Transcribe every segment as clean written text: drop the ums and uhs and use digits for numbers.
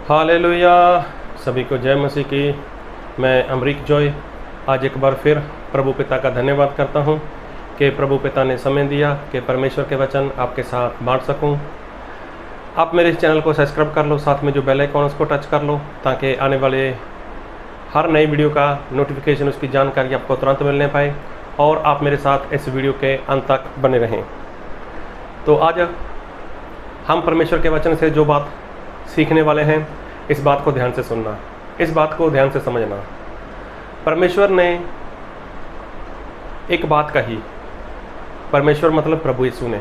Hallelujah. सभी को जय मसीह की। मैं अमरीक जॉय आज एक बार फिर प्रभु पिता का धन्यवाद करता हूं कि प्रभु पिता ने समय दिया कि परमेश्वर के वचन आपके साथ बांट सकूं। आप मेरे इस चैनल को सब्सक्राइब कर लो, साथ में जो बेल आइकन उसको टच कर लो ताकि आने वाले हर नई वीडियो का नोटिफिकेशन, उसकी जानकारी आपको तुरंत मिलने पाए और आप मेरे साथ इस वीडियो के अंत तक बने रहें। तो आज हम परमेश्वर के वचन से जो बात सीखने वाले हैं, इस बात को ध्यान से सुनना, इस बात को ध्यान से समझना। परमेश्वर ने एक बात कही, परमेश्वर मतलब प्रभु यीशु ने,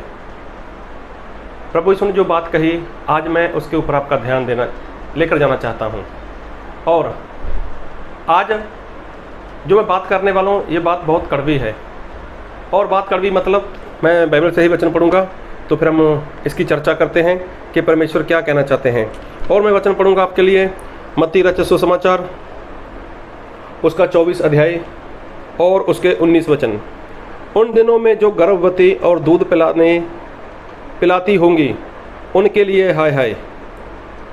प्रभु यीशु ने जो बात कही, आज मैं उसके ऊपर आपका ध्यान देना लेकर जाना चाहता हूँ। और आज जो मैं बात करने वाला हूँ, ये बात बहुत कड़वी है। और बात कड़वी मतलब मैं बाइबल से ही वचन पढ़ूंगा, तो फिर हम इसकी चर्चा करते हैं कि परमेश्वर क्या कहना चाहते हैं। और मैं वचन पढ़ूंगा आपके लिए मत्ती रचित सुसमाचार उसका 24 अध्याय और उसके 19 वचन। उन दिनों में जो गर्भवती और दूध पिलाती होंगी उनके लिए हाय हाय।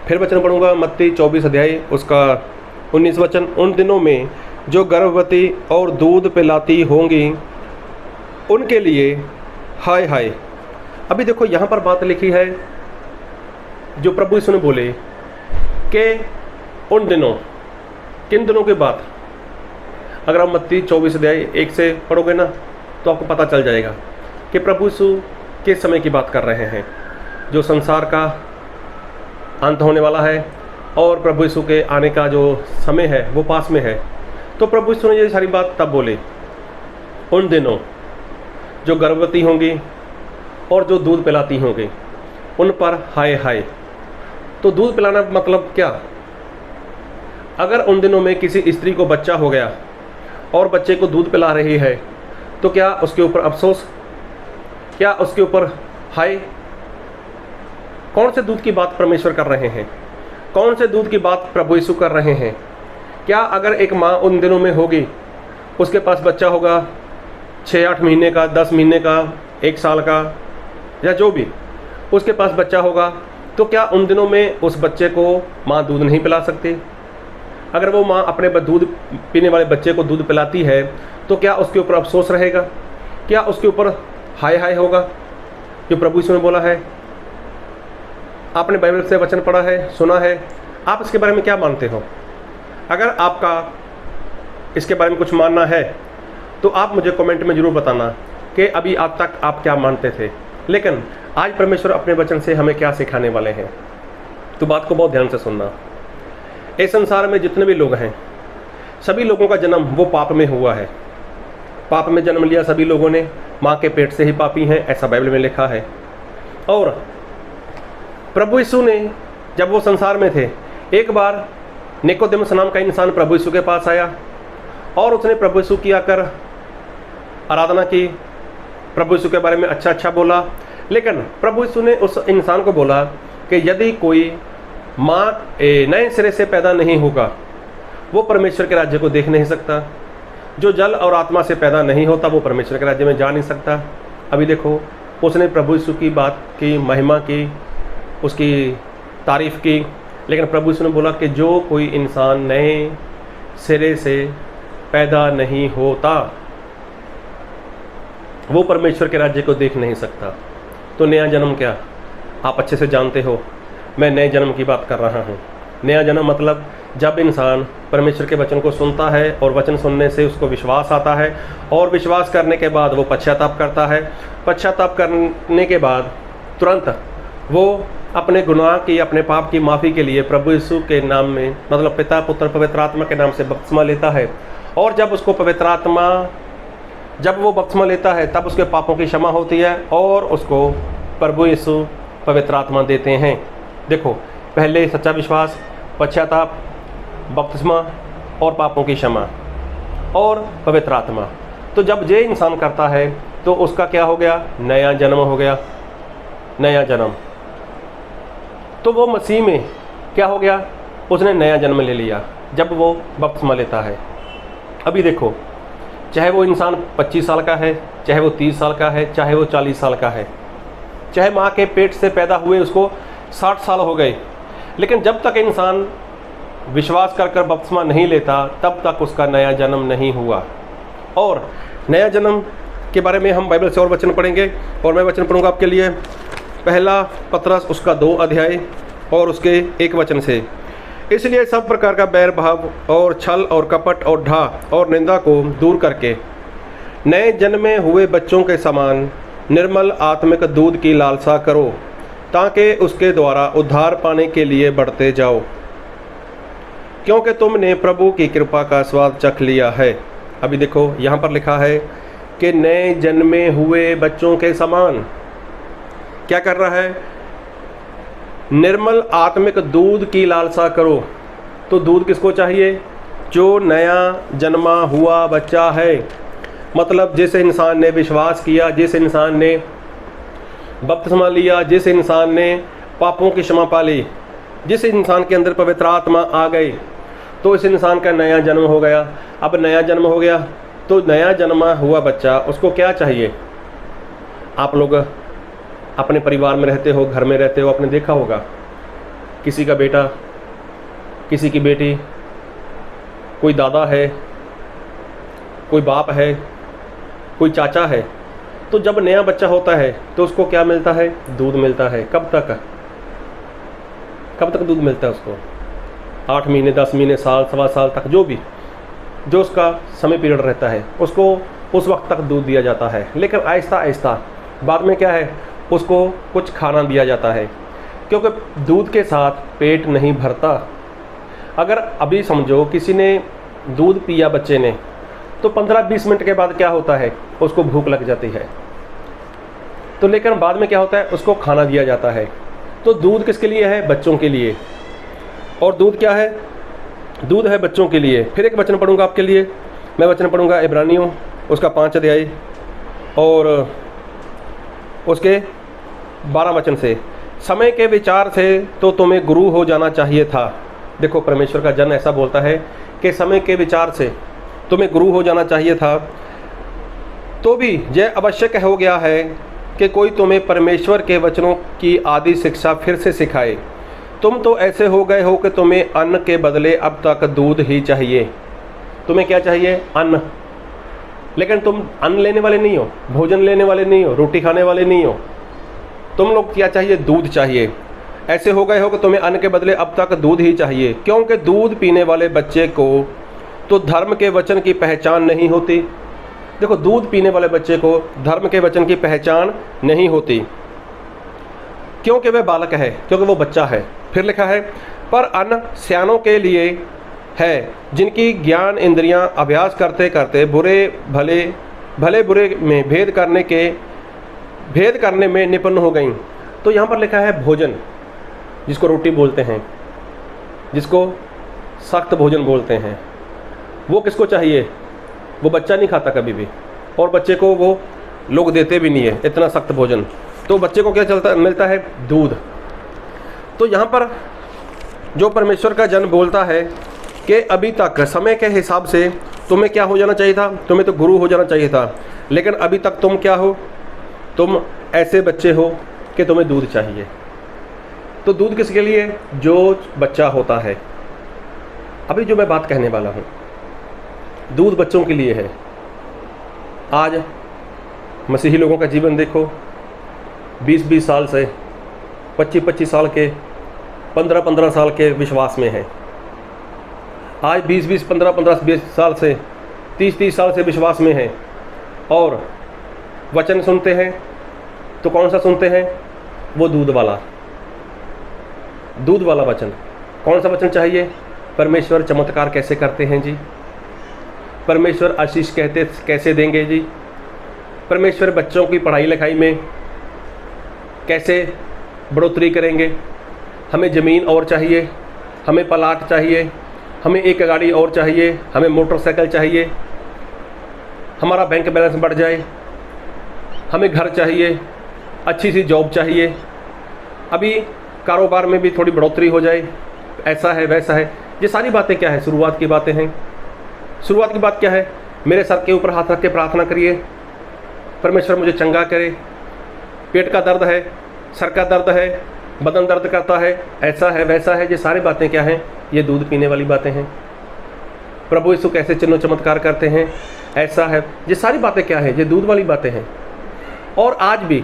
फिर वचन पढ़ूंगा मत्ती 24 अध्याय उसका 19 वचन। उन दिनों में जो गर्भवती और दूध पिलाती होंगी उनके लिए हाय हाय। अभी देखो यहाँ पर बात लिखी है जो प्रभु यीशु ने बोले कि उन दिनों, किन दिनों की बात। अगर आप मत्ती 24 अध्याय 1 से पढ़ोगे ना तो आपको पता चल जाएगा कि प्रभु यीशु किस समय की बात कर रहे हैं, जो संसार का अंत होने वाला है और प्रभु यीशु के आने का जो समय है वो पास में है। तो प्रभु यीशु ने ये सारी बात तब बोले, उन दिनों जो गर्भवती होंगी और जो दूध पिलाती होंगी उन पर हाय हाय। तो दूध पिलाना मतलब क्या? अगर उन दिनों में किसी स्त्री को बच्चा हो गया और बच्चे को दूध पिला रही है तो क्या उसके ऊपर अफसोस, क्या उसके ऊपर हाय? कौन से दूध की बात परमेश्वर कर रहे हैं? कौन से दूध की बात प्रभु यीशु कर रहे हैं? क्या अगर एक माँ उन दिनों में होगी, उसके पास बच्चा होगा 6-8 महीने का, 10 महीने का, 1 साल का, या जो भी उसके पास बच्चा होगा, तो क्या उन दिनों में उस बच्चे को माँ दूध नहीं पिला सकती? अगर वो माँ अपने दूध पीने वाले बच्चे को दूध पिलाती है तो क्या उसके ऊपर अफसोस रहेगा? क्या उसके ऊपर हाय हाय होगा? जो प्रभु यीशु ने बोला है, आपने बाइबल से वचन पढ़ा है, सुना है, आप इसके बारे में क्या मानते हो? अगर आपका इसके बारे में कुछ मानना है तो आप मुझे कमेंट में ज़रूर बताना कि अभी आज तक आप क्या मानते थे। लेकिन आज परमेश्वर अपने वचन से हमें क्या सिखाने वाले हैं, तो बात को बहुत ध्यान से सुनना। इस संसार में जितने भी लोग हैं, सभी लोगों का जन्म वो पाप में हुआ है। पाप में जन्म लिया सभी लोगों ने, माँ के पेट से ही पापी हैं, ऐसा बाइबल में लिखा है। और प्रभु यीशु ने जब वो संसार में थे, एक बार निकोदेमुस नाम का इंसान प्रभु यीशु के पास आया और उसने प्रभु यीशु की आकर आराधना की, प्रभु यीशु के बारे में अच्छा अच्छा बोला। लेकिन प्रभु यीशु ने उस इंसान को बोला कि यदि कोई माँ नए सिरे से पैदा नहीं होगा वो परमेश्वर के राज्य को देख नहीं सकता। जो जल और आत्मा से पैदा नहीं होता वो परमेश्वर के राज्य में जा नहीं सकता। अभी देखो, उसने प्रभु यीशु की बात की, महिमा की, उसकी तारीफ़ की, लेकिन प्रभु यीशु ने बोला कि जो कोई इंसान नए सिरे से पैदा नहीं होता वो परमेश्वर के राज्य को देख नहीं सकता। तो नया जन्म क्या, आप अच्छे से जानते हो, मैं नए जन्म की बात कर रहा हूँ। नया जन्म मतलब जब इंसान परमेश्वर के वचन को सुनता है और वचन सुनने से उसको विश्वास आता है और विश्वास करने के बाद वो पश्चाताप करता है। पश्चाताप करने के बाद तुरंत वो अपने गुनाह की, अपने पाप की माफ़ी के लिए प्रभु यीशु के नाम में, मतलब पिता, पुत्र, पवित्र आत्मा के नाम से बपतिस्मा लेता है। और जब उसको पवित्र आत्मा, जब वो बपतिस्मा लेता है तब उसके पापों की क्षमा होती है और उसको प्रभु यीशु पवित्र आत्मा देते हैं। देखो, पहले सच्चा विश्वास, पश्चाताप, बपतिस्मा और पापों की क्षमा और पवित्र आत्मा। तो जब ये इंसान करता है तो उसका क्या हो गया? नया जन्म हो गया, नया जन्म। तो वो मसीह में क्या हो गया? उसने नया जन्म ले लिया जब वो बपतिस्मा लेता है। अभी देखो, चाहे वो इंसान 25 साल का है, चाहे वो 30 साल का है, चाहे वो 40 साल का है, चाहे माँ के पेट से पैदा हुए उसको 60 साल हो गए, लेकिन जब तक इंसान विश्वास कर कर बपतिस्मा नहीं लेता तब तक उसका नया जन्म नहीं हुआ। और नया जन्म के बारे में हम बाइबल से और वचन पढ़ेंगे, और मैं वचन पढ़ूंगा आपके लिए पहला पतरस उसका 2 अध्याय और उसके 1 वचन से। इसलिए सब प्रकार का बैर भाव और छल और कपट और ढा और निंदा को दूर करके नए जन्मे हुए बच्चों के समान निर्मल आत्मिक दूध की लालसा करो, ताकि उसके द्वारा उद्धार पाने के लिए बढ़ते जाओ, क्योंकि तुमने प्रभु की कृपा का स्वाद चख लिया है। अभी देखो यहाँ पर लिखा है कि नए जन्मे हुए बच्चों के समान क्या कर रहा है, निर्मल आत्मिक दूध की लालसा करो। तो दूध किसको चाहिए? जो नया जन्मा हुआ बच्चा है, मतलब जिस इंसान ने विश्वास किया, जिस इंसान ने बपतिस्मा लिया, जिस इंसान ने पापों की क्षमा पा ली, जिस इंसान के अंदर पवित्र आत्मा आ गई, तो इस इंसान का नया जन्म हो गया। अब नया जन्म हो गया तो नया जन्मा हुआ बच्चा, उसको क्या चाहिए? आप लोग अपने परिवार में रहते हो, घर में रहते हो, आपने देखा होगा किसी का बेटा, किसी की बेटी, कोई दादा है, कोई बाप है, कोई चाचा है, तो जब नया बच्चा होता है तो उसको क्या मिलता है? दूध मिलता है। कब तक? कब तक दूध मिलता है उसको? 8 महीने, 10 महीने, साल, सवा साल तक, जो उसका समय पीरियड रहता है, उसको उस वक्त तक दूध दिया जाता है। लेकिन आहिस्ता आहिस्ता बाद में क्या है, उसको कुछ खाना दिया जाता है, क्योंकि दूध के साथ पेट नहीं भरता। अगर अभी समझो किसी ने दूध पिया बच्चे ने, तो 15-20 मिनट के बाद क्या होता है, उसको भूख लग जाती है। तो लेकिन बाद में क्या होता है, उसको खाना दिया जाता है। तो दूध किसके लिए है? बच्चों के लिए। और दूध क्या है? दूध है बच्चों के लिए। फिर एक वचन पढ़ूंगा आपके लिए, मैं वचन पढ़ूंगा इब्रानियों उसका 5 अध्याय और उसके 12 वचन से। समय के विचार से तो तुम्हें गुरु हो जाना चाहिए था। देखो परमेश्वर का जन ऐसा बोलता है कि समय के विचार से तुम्हें गुरु हो जाना चाहिए था, तो भी यह आवश्यक हो गया है कि कोई तुम्हें परमेश्वर के वचनों की आदि शिक्षा फिर से सिखाए। तुम तो ऐसे हो गए हो कि तुम्हें अन्न के बदले अब तक दूध ही चाहिए। तुम्हें क्या चाहिए? अन्न। लेकिन तुम अन्न लेने वाले नहीं हो, भोजन लेने वाले नहीं हो, रोटी खाने वाले नहीं हो। तुम लोग क्या चाहिए? दूध चाहिए। ऐसे हो गए हो कि तुम्हें अन्न के बदले अब तक दूध ही चाहिए, क्योंकि दूध पीने वाले बच्चे को तो धर्म के वचन की पहचान नहीं होती। देखो, दूध पीने वाले बच्चे को धर्म के वचन की पहचान नहीं होती, क्योंकि वह बालक है, क्योंकि वो बच्चा है। फिर लिखा है, पर अन्न स्यानों के लिए है, जिनकी ज्ञान इंद्रियां अभ्यास करते करते भले बुरे में भेद करने में निपुण हो गईं। तो यहाँ पर लिखा है भोजन, जिसको रोटी बोलते हैं, जिसको सख्त भोजन बोलते हैं, वो किसको चाहिए? वो बच्चा नहीं खाता कभी भी, और बच्चे को वो लोग देते भी नहीं है इतना सख्त भोजन। तो बच्चे को क्या मिलता है? दूध। तो यहाँ पर जो परमेश्वर का जन बोलता है कि अभी तक समय के हिसाब से तुम्हें क्या हो जाना चाहिए था? तुम्हें तो गुरु हो जाना चाहिए था, लेकिन अभी तक तुम क्या हो? तुम ऐसे बच्चे हो कि तुम्हें दूध चाहिए। तो दूध किसके लिए? जो बच्चा होता है। अभी जो मैं बात कहने वाला हूँ, दूध बच्चों के लिए है। आज मसीही लोगों का जीवन देखो, 20-20 साल से 25-25 साल के, 15-15 साल के विश्वास में है। आज 20-20, 15-15 साल से 30-30 साल से विश्वास में है, और वचन सुनते हैं तो कौन सा सुनते हैं? वो दूध वाला वचन। कौन सा वचन चाहिए? परमेश्वर चमत्कार कैसे करते हैं जी, परमेश्वर आशीष कैसे देंगे जी, परमेश्वर बच्चों की पढ़ाई लिखाई में कैसे बढ़ोतरी करेंगे, हमें ज़मीन और चाहिए, हमें प्लाट चाहिए, हमें एक गाड़ी और चाहिए, हमें मोटरसाइकिल चाहिए, हमारा बैंक बैलेंस बढ़ जाए, हमें घर चाहिए, अच्छी सी जॉब चाहिए, अभी कारोबार में भी थोड़ी बढ़ोतरी हो जाए, ऐसा है वैसा है। ये सारी बातें क्या है? शुरुआत की बातें हैं। शुरुआत की बात क्या है? मेरे सर के ऊपर हाथ रख के प्रार्थना करिए, परमेश्वर मुझे चंगा करे। पेट का दर्द है, सर का दर्द है, बदन दर्द करता है, ऐसा है वैसा है, ये सारी बातें क्या हैं? ये दूध पीने वाली बातें हैं। प्रभु यीशु कैसे चिन्ह चमत्कार करते हैं, ऐसा है, ये सारी बातें क्या है? ये दूध वाली बातें हैं। और आज भी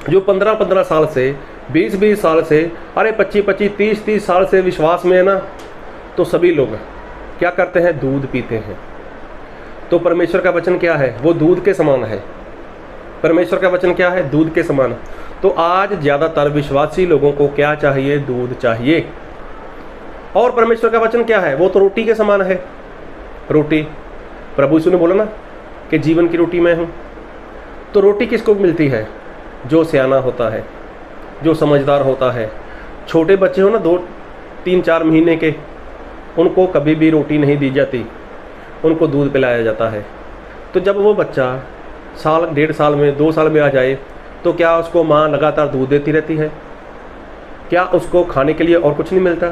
जो 15-15 साल से, 20-20 साल से, अरे 25-25, 30-30 साल से विश्वास में है ना, तो सभी लोग क्या करते हैं? दूध पीते हैं। तो परमेश्वर का वचन क्या है? वो दूध के समान है। परमेश्वर का वचन क्या है? दूध के समान। तो आज ज़्यादातर विश्वासी लोगों को क्या चाहिए? दूध चाहिए। और परमेश्वर का वचन क्या है? वो तो रोटी के समान है। रोटी, प्रभु यीशु ने बोला ना कि जीवन की रोटी मैं हूँ। तो रोटी किसको मिलती है? जो सियाना होता है, जो समझदार होता है। छोटे बच्चे हो ना, 2-3-4 महीने के, उनको कभी भी रोटी नहीं दी जाती, उनको दूध पिलाया जाता है। तो जब वो बच्चा साल, 1.5 साल में, 2 साल में आ जाए, तो क्या उसको माँ लगातार दूध देती रहती है? क्या उसको खाने के लिए और कुछ नहीं मिलता?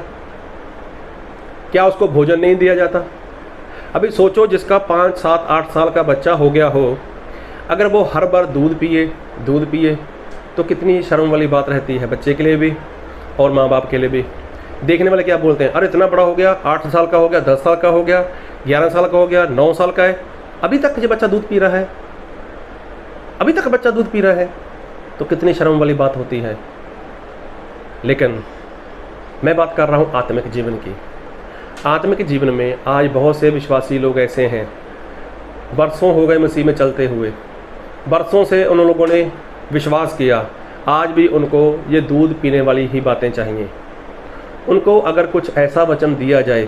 क्या उसको भोजन नहीं दिया जाता? अभी सोचो, जिसका 5, 7, 8 साल का बच्चा हो गया हो, अगर वो हर बार दूध पिए तो कितनी शर्म वाली बात रहती है बच्चे के लिए भी और माँ बाप के लिए भी। देखने वाले क्या बोलते हैं? अरे इतना बड़ा हो गया, 8 साल का हो गया, 10 साल का हो गया, 11 साल का हो गया, 9 साल का है, अभी तक ये बच्चा दूध पी रहा है, अभी तक बच्चा दूध पी रहा है। तो कितनी शर्म वाली बात होती है। लेकिन मैं बात कर रहा हूँ आत्मिक जीवन की। आत्मिक जीवन में आज बहुत से विश्वासी लोग ऐसे हैं, बरसों हो गए मसीह में चलते हुए, बरसों से उन लोगों ने विश्वास किया, आज भी उनको ये दूध पीने वाली ही बातें चाहिए। उनको अगर कुछ ऐसा वचन दिया जाए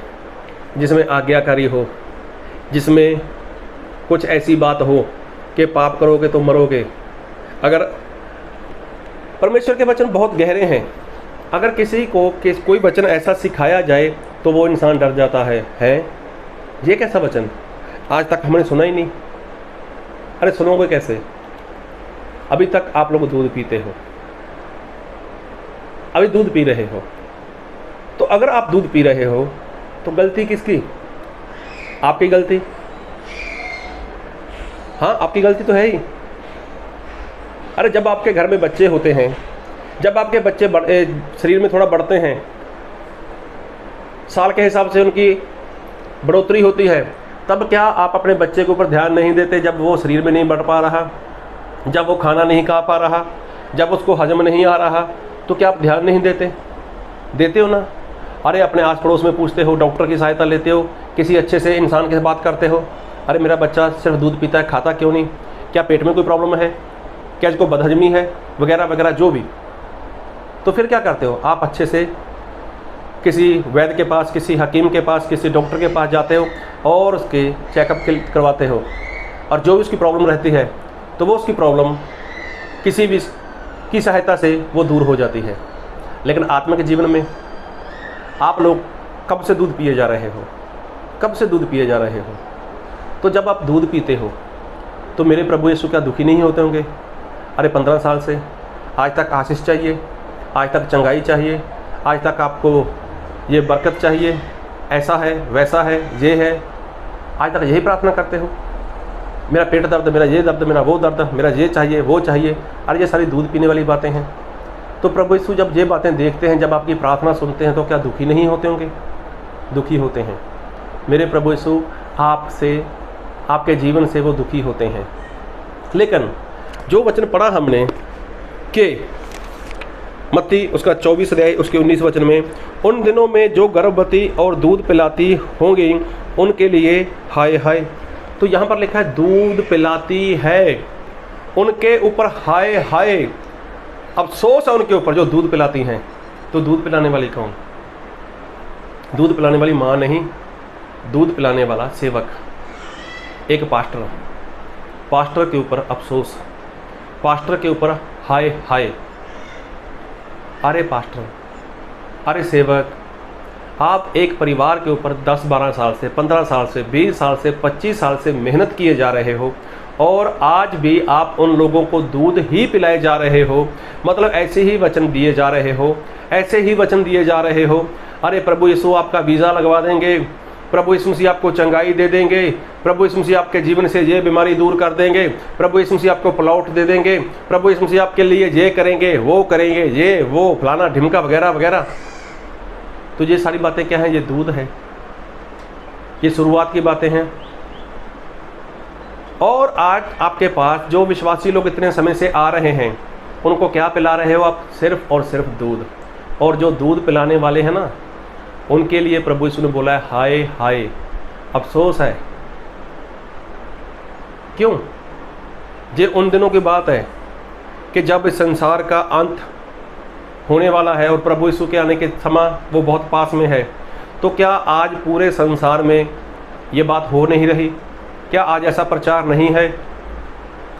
जिसमें आज्ञाकारी हो, जिसमें कुछ ऐसी बात हो कि पाप करोगे तो मरोगे, अगर परमेश्वर के वचन बहुत गहरे हैं, अगर किसी को कोई वचन ऐसा सिखाया जाए तो वो इंसान डर जाता है। ये कैसा वचन? आज तक हमने सुना ही नहीं। अरे सुनोगे कैसे? अभी तक आप लोग दूध पीते हो, अभी दूध पी रहे हो। तो अगर आप दूध पी रहे हो तो गलती किसकी? आपकी गलती। हाँ, आपकी गलती तो है ही। अरे जब आपके घर में बच्चे होते हैं, जब आपके बच्चे शरीर में थोड़ा बढ़ते हैं, साल के हिसाब से उनकी बढ़ोतरी होती है, तब क्या आप अपने बच्चे के ऊपर ध्यान नहीं देते? जब वो शरीर में नहीं बढ़ पा रहा, जब वो खाना नहीं खा पा रहा, जब उसको हजम नहीं आ रहा, तो क्या आप ध्यान नहीं देते? देते हो ना। अरे अपने आस पड़ोस में पूछते हो, डॉक्टर की सहायता लेते हो, किसी अच्छे से इंसान के साथ बात करते हो, अरे मेरा बच्चा सिर्फ दूध पीता है, खाता क्यों नहीं? क्या पेट में कोई प्रॉब्लम है? क्या इसको बदहजमी है? वगैरह वगैरह जो भी। तो फिर क्या करते हो? आप अच्छे से किसी वैद्य के पास, किसी हकीम के पास, किसी डॉक्टर के पास जाते हो और उसके चेकअप करवाते हो, और जो भी उसकी प्रॉब्लम रहती है तो वो उसकी प्रॉब्लम किसी भी की सहायता से वो दूर हो जाती है। लेकिन आत्मा के जीवन में आप लोग कब से दूध पिए जा रहे हो? कब से दूध पिए जा रहे हो? तो जब आप दूध पीते हो तो मेरे प्रभु यीशु क्या दुखी नहीं होते होंगे? अरे 15 साल से आज तक आशीष चाहिए, आज तक चंगाई चाहिए, आज तक आपको ये बरकत चाहिए, ऐसा है वैसा है ये है, आज तक यही प्रार्थना करते हो, मेरा पेट दर्द, मेरा ये दर्द, मेरा वो दर्द, मेरा ये चाहिए वो चाहिए। अरे ये सारी दूध पीने वाली बातें हैं। तो प्रभु यीशु जब ये बातें देखते हैं, जब आपकी प्रार्थना सुनते हैं, तो क्या दुखी नहीं होते होंगे? दुखी होते हैं। मेरे प्रभु यीशु आपसे, आपके जीवन से वो दुखी होते हैं। लेकिन जो वचन पढ़ा हमने कि मत्ती उसका 24 अध्याय उसके 19 वचन में, उन दिनों में जो गर्भवती और दूध पिलाती होंगी उनके लिए हाय हाय। तो यहाँ पर लिखा है दूध पिलाती है, उनके ऊपर हाय हाय, अफसोस है उनके ऊपर जो दूध पिलाती हैं। तो दूध पिलाने वाली कौन? दूध पिलाने वाली माँ नहीं, दूध पिलाने वाला सेवक, एक पास्टर। पास्टर के ऊपर अफसोस, पास्टर के ऊपर हाय हाय। अरे पास्टर, अरे सेवक, आप एक परिवार के ऊपर 10-12 साल से, 15 साल से, 20 साल से, 25 साल से मेहनत किए जा रहे हो और आज भी आप उन लोगों को दूध ही पिलाए जा रहे हो। मतलब ऐसे ही वचन दिए जा रहे हो, ऐसे ही वचन दिए जा रहे हो। अरे प्रभु यीशु आपका वीज़ा लगवा देंगे, प्रभु यीशु मसीह आपको चंगाई दे देंगे, प्रभु यीशु मसीह आपके जीवन से ये बीमारी दूर कर देंगे, प्रभु यीशु मसीह आपको प्लॉट दे देंगे, प्रभु यीशु मसीह आपके लिए ये करेंगे, ये वो फलाना ढिमका वगैरह वगैरह। तो ये सारी बातें क्या हैं? ये दूध है, ये शुरुआत की बातें हैं। और आज आपके पास जो विश्वासी लोग इतने समय से आ रहे हैं, उनको क्या पिला रहे हो आप? सिर्फ और सिर्फ दूध। और जो दूध पिलाने वाले हैं ना, उनके लिए प्रभु यीशु ने बोला है हाय हाय, अफसोस है। क्यों? ये उन दिनों की बात है कि जब इस संसार का अंत होने वाला है और प्रभु यीशु के आने के समय वो बहुत पास में है। तो क्या आज पूरे संसार में ये बात हो नहीं रही? क्या आज ऐसा प्रचार नहीं है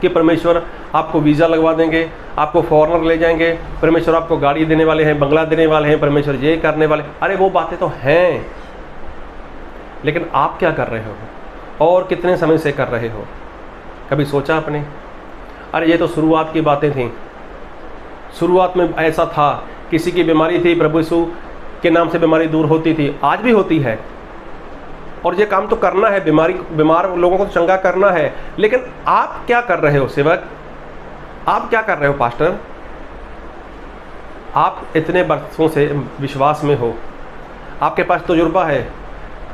कि परमेश्वर आपको वीज़ा लगवा देंगे, आपको फॉरेनर ले जाएंगे, परमेश्वर आपको गाड़ी देने वाले हैं, बंगला देने वाले हैं, परमेश्वर ये करने वाले? अरे वो बातें तो हैं, लेकिन आप क्या कर रहे हो और कितने समय से कर रहे हो? कभी सोचा आपने? अरे ये तो शुरुआत की बातें थीं। शुरुआत में ऐसा था, किसी की बीमारी थी, प्रभु यीशु के नाम से बीमारी दूर होती थी, आज भी होती है। और ये काम तो करना है, बीमार लोगों को चंगा करना है। लेकिन आप क्या कर रहे हो सेवक? आप क्या कर रहे हो पास्टर? आप इतने वर्षों से विश्वास में हो, आपके पास तजुर्बा है,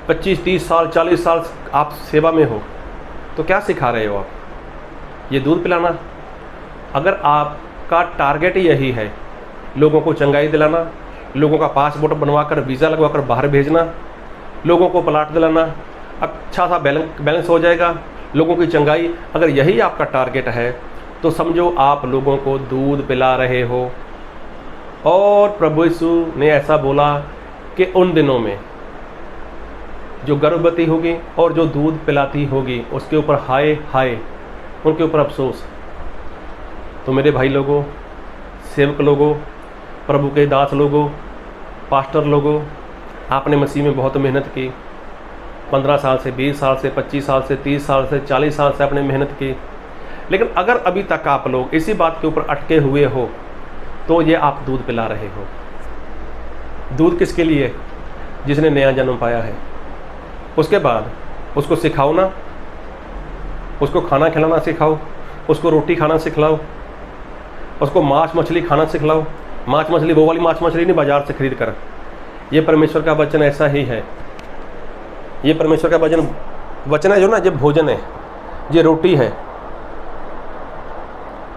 25, 30 साल, 40 साल आप सेवा में हो, तो क्या सिखा रहे हो आप? ये दूध पिलाना? अगर आपका टारगेट ही यही है, लोगों को चंगाई दिलाना, लोगों का पासपोर्ट बनवाकर वीज़ा लगवाकर बाहर भेजना, लोगों को प्लाट दिलाना, अच्छा सा बैलेंस हो जाएगा, लोगों की चंगाई, अगर यही आपका टारगेट है तो समझो आप लोगों को दूध पिला रहे हो। और प्रभु यीशु ने ऐसा बोला कि उन दिनों में जो गर्भवती होगी और जो दूध पिलाती होगी, उसके ऊपर हाय हाय, उनके ऊपर अफसोस। तो मेरे भाई लोगों, सेवक लोगों, प्रभु के दास लोगों, पास्टर लोगों, आपने मसीह में बहुत मेहनत की, 15 साल से, 20 साल से, 25 साल से, 30 साल से, 40 साल से आपने मेहनत की। लेकिन अगर अभी तक आप लोग इसी बात के ऊपर अटके हुए हो, तो ये आप दूध पिला रहे हो। दूध किसके लिए? जिसने नया जन्म पाया है। उसके बाद उसको सिखाओ ना, उसको खाना खिलाना सिखाओ, उसको रोटी खाना सिखलाओ, उसको मांस मछली खाना सिखलाओ। मांस मछली वो वाली मांस मछली नहीं बाजार से खरीद कर। ये परमेश्वर का वचन ऐसा ही है। ये परमेश्वर का वचन है जो ना, ये भोजन है, ये रोटी है।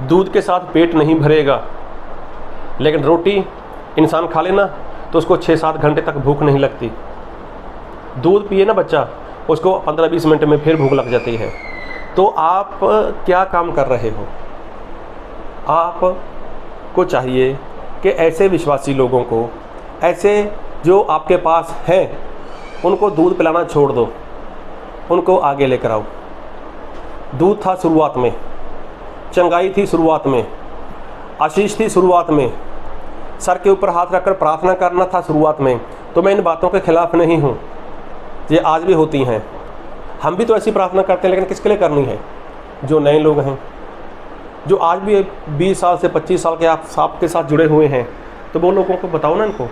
दूध के साथ पेट नहीं भरेगा, लेकिन रोटी इंसान खा लेना तो उसको 6-7 घंटे तक भूख नहीं लगती। दूध पिए ना बच्चा, उसको 15-20 मिनट में फिर भूख लग जाती है। तो आप क्या काम कर रहे हो? आपको चाहिए कि ऐसे विश्वासी लोगों को, ऐसे जो आपके पास हैं, उनको दूध पिलाना छोड़ दो, उनको आगे लेकर आओ। दूध था शुरुआत में, चंगाई थी शुरुआत में, आशीष थी शुरुआत में, सर के ऊपर हाथ रखकर प्रार्थना करना था शुरुआत में। तो मैं इन बातों के खिलाफ नहीं हूँ, ये आज भी होती हैं। हम भी तो ऐसी प्रार्थना करते हैं, लेकिन किसके लिए करनी है? जो नए लोग हैं, जो आज भी 20 साल से 25 साल के आपके साथ जुड़े हुए हैं, तो वो लोगों को बताओ ना इनको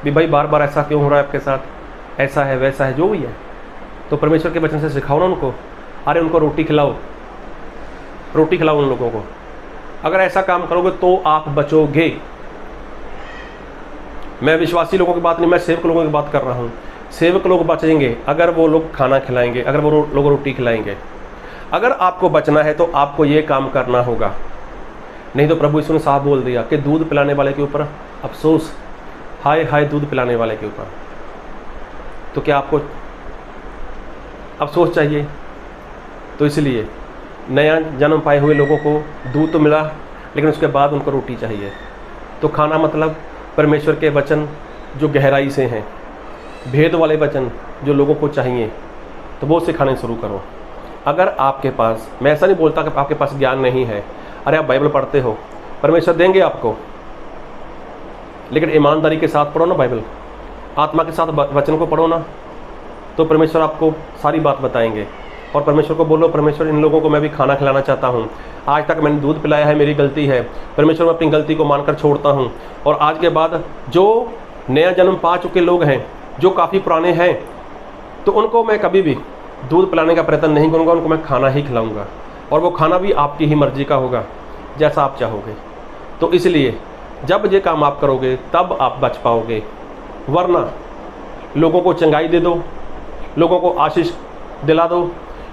भी भाई बार बार ऐसा क्यों हो रहा है आपके साथ, ऐसा है वैसा है, जो भी है। तो परमेश्वर के वचन से सिखाओ ना उनको। अरे उनको रोटी खिलाओ, रोटी खिलाओ उन लोगों को। अगर ऐसा काम करोगे तो आप बचोगे। मैं विश्वासी लोगों की बात नहीं, मैं सेवक लोगों की बात कर रहा हूँ। सेवक लोग बचेंगे अगर वो लोग खाना खिलाएंगे, अगर वो लोग रोटी खिलाएंगे। अगर आपको बचना है तो आपको ये काम करना होगा, नहीं तो प्रभु यीशु ने साफ बोल दिया कि दूध पिलाने वाले के ऊपर अफसोस, हाय हाय दूध पिलाने वाले के ऊपर। तो क्या आपको अफसोस चाहिए? तो इसलिए नया जन्म पाए हुए लोगों को दूध तो मिला, लेकिन उसके बाद उनको रोटी चाहिए। तो खाना मतलब परमेश्वर के वचन जो गहराई से हैं, भेद वाले वचन जो लोगों को चाहिए, तो वो सिखाने शुरू करो। अगर आपके पास, मैं ऐसा नहीं बोलता कि आपके पास ज्ञान नहीं है, अरे आप बाइबल पढ़ते हो, परमेश्वर देंगे आपको, लेकिन ईमानदारी के साथ पढ़ो ना बाइबल, आत्मा के साथ वचन को पढ़ो ना, तो परमेश्वर आपको सारी बात बताएंगे। और परमेश्वर को बोलो, परमेश्वर इन लोगों को मैं भी खाना खिलाना चाहता हूँ, आज तक मैंने दूध पिलाया है, मेरी गलती है, परमेश्वर मैं अपनी गलती को मानकर छोड़ता हूँ। और आज के बाद जो नया जन्म पा चुके लोग हैं, जो काफ़ी पुराने हैं, तो उनको मैं कभी भी दूध पिलाने का प्रयत्न नहीं करूँगा, उनको मैं खाना ही खिलाऊँगा, और वो खाना भी आपकी ही मर्ज़ी का होगा, जैसा आप चाहोगे। तो इसलिए जब ये काम आप करोगे तब आप बच पाओगे, वरना लोगों को चंगाई दे दो, लोगों को आशीष दिला दो,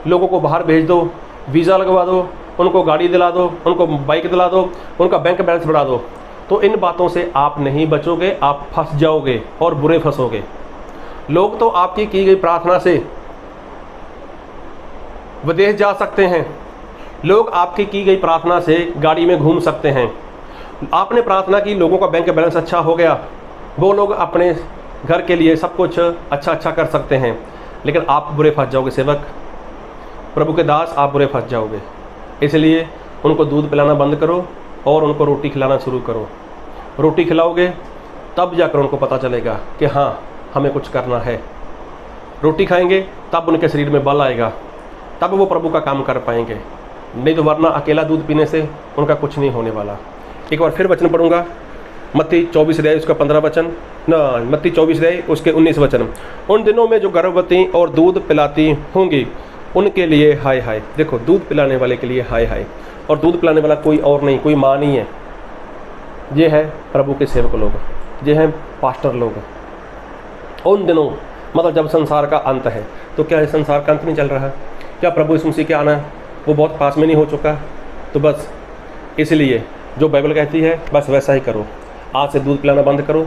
लोगों को बाहर भेज दो, वीज़ा लगवा दो, उनको गाड़ी दिला दो, उनको बाइक दिला दो, उनका बैंक बैलेंस बढ़ा दो, तो इन बातों से आप नहीं बचोगे, आप फंस जाओगे और बुरे फंसोगे। लोग तो आपकी की गई प्रार्थना से विदेश जा सकते हैं, लोग आपकी की गई प्रार्थना से गाड़ी में घूम सकते हैं। आपने प्रार्थना की, लोगों का बैंक बैलेंस अच्छा हो गया, वो लोग अपने घर के लिए सब कुछ अच्छा अच्छा कर सकते हैं, लेकिन आप बुरे फंस जाओगे सेवक, प्रभु के दास, आप बुरे फंस जाओगे। इसलिए उनको दूध पिलाना बंद करो और उनको रोटी खिलाना शुरू करो। रोटी खिलाओगे तब जाकर उनको पता चलेगा कि हाँ, हमें कुछ करना है। रोटी खाएंगे तब उनके शरीर में बल आएगा, तब वो प्रभु का काम कर पाएंगे, नहीं तो वरना अकेला दूध पीने से उनका कुछ नहीं होने वाला। एक बार फिर वचन पढ़ूंगा, मत्ती 24 अध्याय उसका 15 वचन, मत्ती 24 अध्याय उसके 19 वचन। उन दिनों में जो गर्भवती और दूध पिलाती होंगी उनके लिए हाय हाय। देखो, दूध पिलाने वाले के लिए हाय हाय, और दूध पिलाने वाला कोई और नहीं, कोई माँ नहीं है, ये है प्रभु के सेवक लोग, ये हैं पास्टर लोग। उन दिनों मतलब जब संसार का अंत है, तो क्या संसार का अंत नहीं चल रहा? क्या प्रभु यीशु मसीह के आना वो बहुत पास में नहीं हो चुका? तो बस इसलिए जो बाइबल कहती है बस वैसा ही करो। आज से दूध पिलाना बंद करो,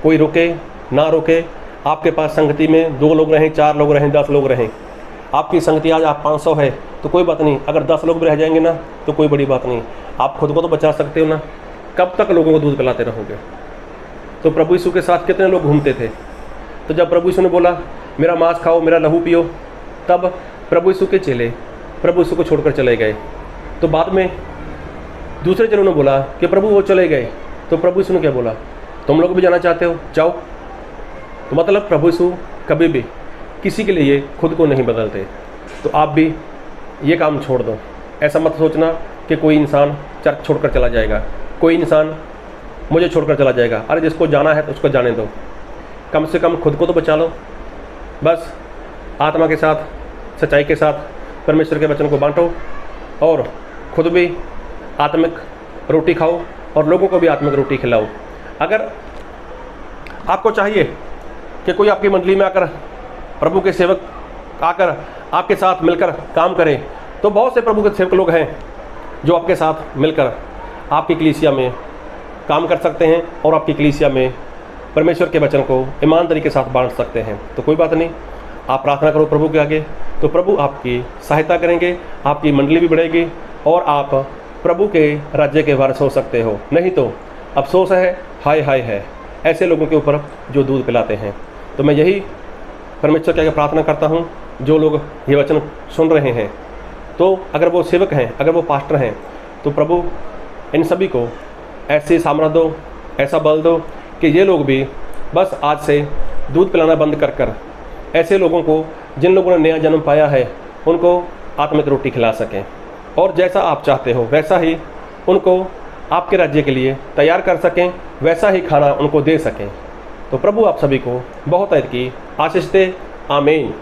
कोई रोके ना रोके। आपके पास संगति में 2 लोग रहें, 4 लोग रहें, 10 लोग रहें, आपकी संगति आज आप 500 है तो कोई बात नहीं, अगर 10 लोग भी रह जाएंगे ना तो कोई बड़ी बात नहीं, आप खुद को तो बचा सकते हो ना। कब तक लोगों को दूध पिलाते रहोगे? तो प्रभु यीशु के साथ कितने लोग घूमते थे? तो जब प्रभु यीशु ने बोला मेरा मांस खाओ, मेरा लहू पियो, तब प्रभु यीशु के चेले प्रभु यीशु को छोड़कर चले गए। तो बाद में दूसरे चेलों ने बोला कि प्रभु वो चले गए, तो प्रभु यीशु ने क्या बोला? तुम लोग भी जाना चाहते हो, जाओ। तो मतलब प्रभु यीशु कभी भी किसी के लिए खुद को नहीं बदलते। तो आप भी ये काम छोड़ दो। ऐसा मत सोचना कि कोई इंसान चर्च छोड़कर चला जाएगा, कोई इंसान मुझे छोड़कर चला जाएगा। अरे जिसको जाना है तो उसको जाने दो, कम से कम खुद को तो बचा लो। बस आत्मा के साथ, सच्चाई के साथ परमेश्वर के वचन को बांटो और खुद भी आत्मिक रोटी खाओ और लोगों को भी आत्मिक रोटी खिलाओ। अगर आपको चाहिए कि कोई आपकी मंडली में आकर, प्रभु के सेवक आकर आपके साथ मिलकर काम करें, तो बहुत से प्रभु के सेवक लोग हैं जो आपके साथ मिलकर आपकी कलीसिया में काम कर सकते हैं और आपकी कलीसिया में परमेश्वर के वचन को ईमानदारी के साथ बांट सकते हैं। तो कोई बात नहीं, आप प्रार्थना करो प्रभु के आगे, तो प्रभु आपकी सहायता करेंगे, आपकी मंडली भी बढ़ेगी और आप प्रभु के राज्य के वारिस हो सकते हो। नहीं तो अफसोस है, हाय हाय है ऐसे लोगों के ऊपर जो दूध पिलाते हैं। तो मैं यही परमेश्वर के आगे प्रार्थना करता हूँ, जो लोग ये वचन सुन रहे हैं, तो अगर वो सेवक हैं, अगर वो पास्टर हैं, तो प्रभु इन सभी को ऐसे सामर्थ्य दो, ऐसा बल दो कि ये लोग भी बस आज से दूध पिलाना बंद कर कर ऐसे लोगों को, जिन लोगों ने नया जन्म पाया है, उनको आत्मिक रोटी खिला सकें, और जैसा आप चाहते हो वैसा ही उनको आपके राज्य के लिए तैयार कर सकें, वैसा ही खाना उनको दे सकें। तो प्रभु आप सभी को बहुत की आशीष दे। आमीन।